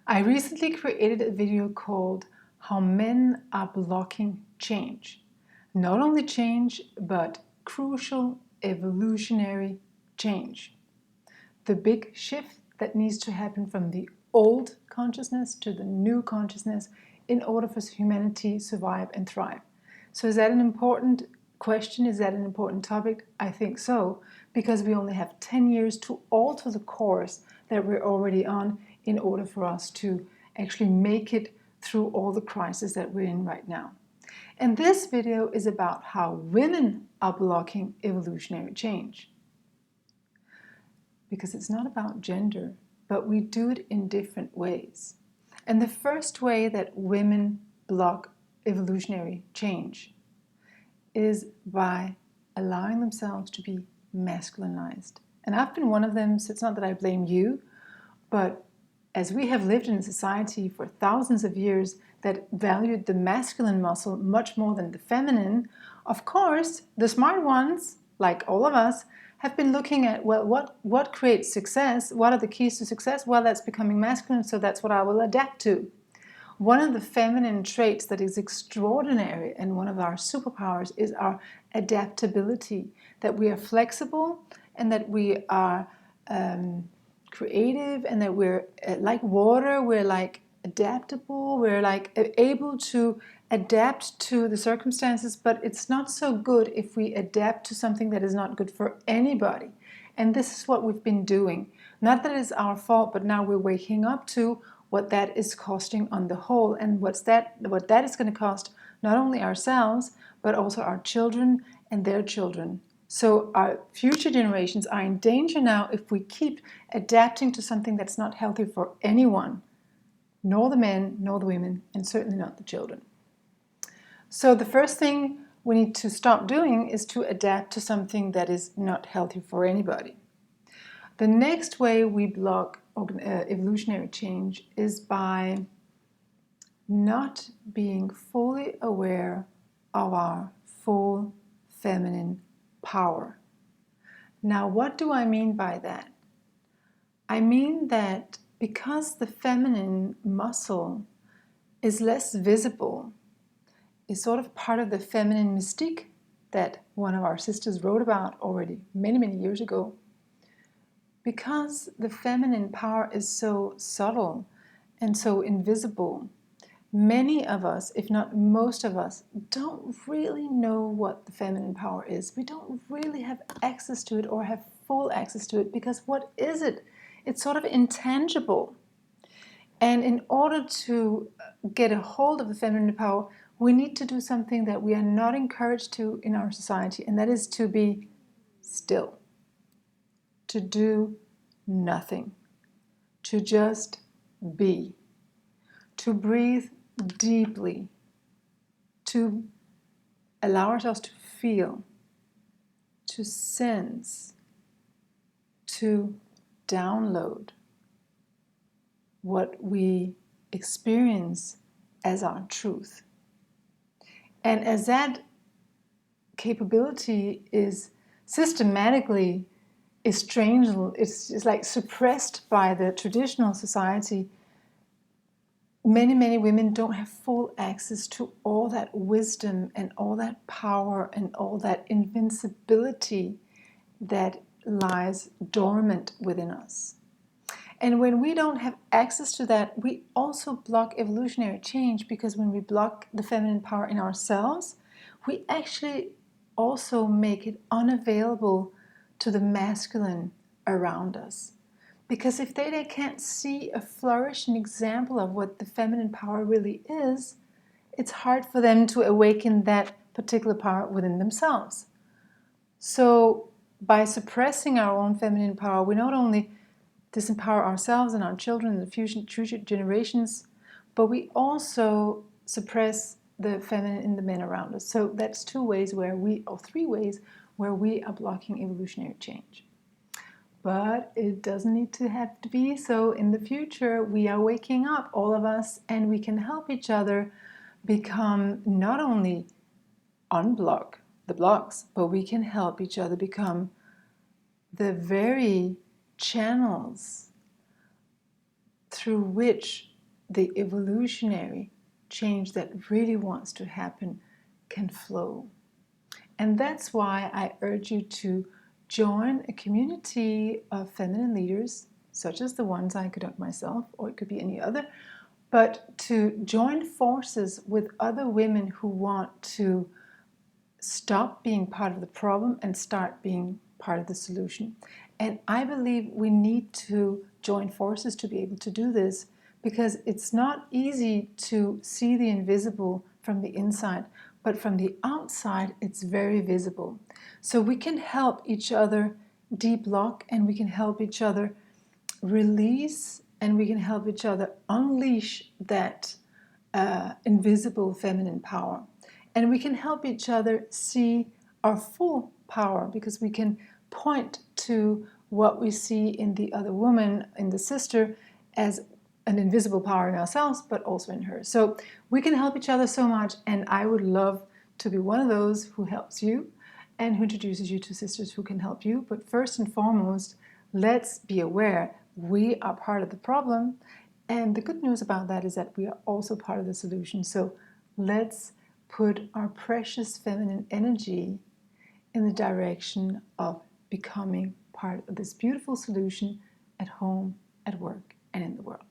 I recently created a video called How Men Are Blocking Change. Not only change, but crucial evolutionary change. The big shift that needs to happen from the old consciousness to the new consciousness in order for humanity to survive and thrive. So is that an important question? Is that an important topic? I think so, because we only have 10 years to alter the course that we're already on in order for us to actually make it through all the crises that we're in right now. And this video is about how women are blocking evolutionary change. Because it's not about gender, but we do it in different ways. And the first way that women block evolutionary change is by allowing themselves to be masculinized. And I've been one of them, so it's not that I blame you, but as we have lived in a society for thousands of years that valued the masculine muscle much more than the feminine, of course, the smart ones, like all of us, have been looking at, well, what creates success? What are the keys to success? Well, that's becoming masculine, so that's what I will adapt to. One of the feminine traits that is extraordinary and one of our superpowers is our adaptability, that we are flexible and that we are creative and that we're like water, we're like adaptable, we're like able to adapt to the circumstances, but it's not so good if we adapt to something that is not good for anybody. And this is what we've been doing. Not that it's our fault, but now we're waking up to what that is costing on the whole, and what that is going to cost not only ourselves, but also our children and their children. So our future generations are in danger now if we keep adapting to something that's not healthy for anyone, nor the men, nor the women, and certainly not the children. So the first thing we need to stop doing is to adapt to something that is not healthy for anybody. The next way we block evolutionary change is by not being fully aware of our full feminine power. Now, what do I mean by that? I mean that because the feminine muscle is less visible, is sort of part of the feminine mystique that one of our sisters wrote about already many, many years ago. Because the feminine power is so subtle and so invisible, many of us, if not most of us, don't really know what the feminine power is. We don't really have access to it or have full access to it, because what is it? It's sort of intangible. And in order to get a hold of the feminine power, we need to do something that we are not encouraged to in our society, and that is to be still. To do nothing, to just be, to breathe deeply, to allow ourselves to feel, to sense, to download what we experience as our truth. And as that capability is systematically estranged, it's like suppressed by the traditional society, many women don't have full access to all that wisdom and all that power and all that invincibility that lies dormant within us. And when we don't have access to that, we also block evolutionary change, because when we block the feminine power in ourselves, we actually also make it unavailable to the masculine around us. Because if they can't see a flourishing example of what the feminine power really is, it's hard for them to awaken that particular power within themselves. So by suppressing our own feminine power, we not only disempower ourselves and our children and the future generations, but we also suppress the feminine in the men around us. So that's three ways where we are blocking evolutionary change. But it doesn't need to have to be so. In the future, we are waking up, all of us, and we can help each other become, not only unblock the blocks, but we can help each other become the very channels through which the evolutionary change that really wants to happen can flow. And that's why I urge you to join a community of feminine leaders, such as the ones I conduct myself, or it could be any other, but to join forces with other women who want to stop being part of the problem and start being part of the solution. And I believe we need to join forces to be able to do this, because it's not easy to see the invisible from the inside, but from the outside it's very visible. So we can help each other deblock, and we can help each other release, and we can help each other unleash that invisible feminine power. And we can help each other see our full power, because we can point to what we see in the other woman, in the sister, as an invisible power in ourselves, but also in her. So we can help each other so much, and I would love to be one of those who helps you and who introduces you to sisters who can help you. But first and foremost, let's be aware we are part of the problem. And the good news about that is that we are also part of the solution. So let's put our precious feminine energy in the direction of becoming part of this beautiful solution at home, at work, and in the world.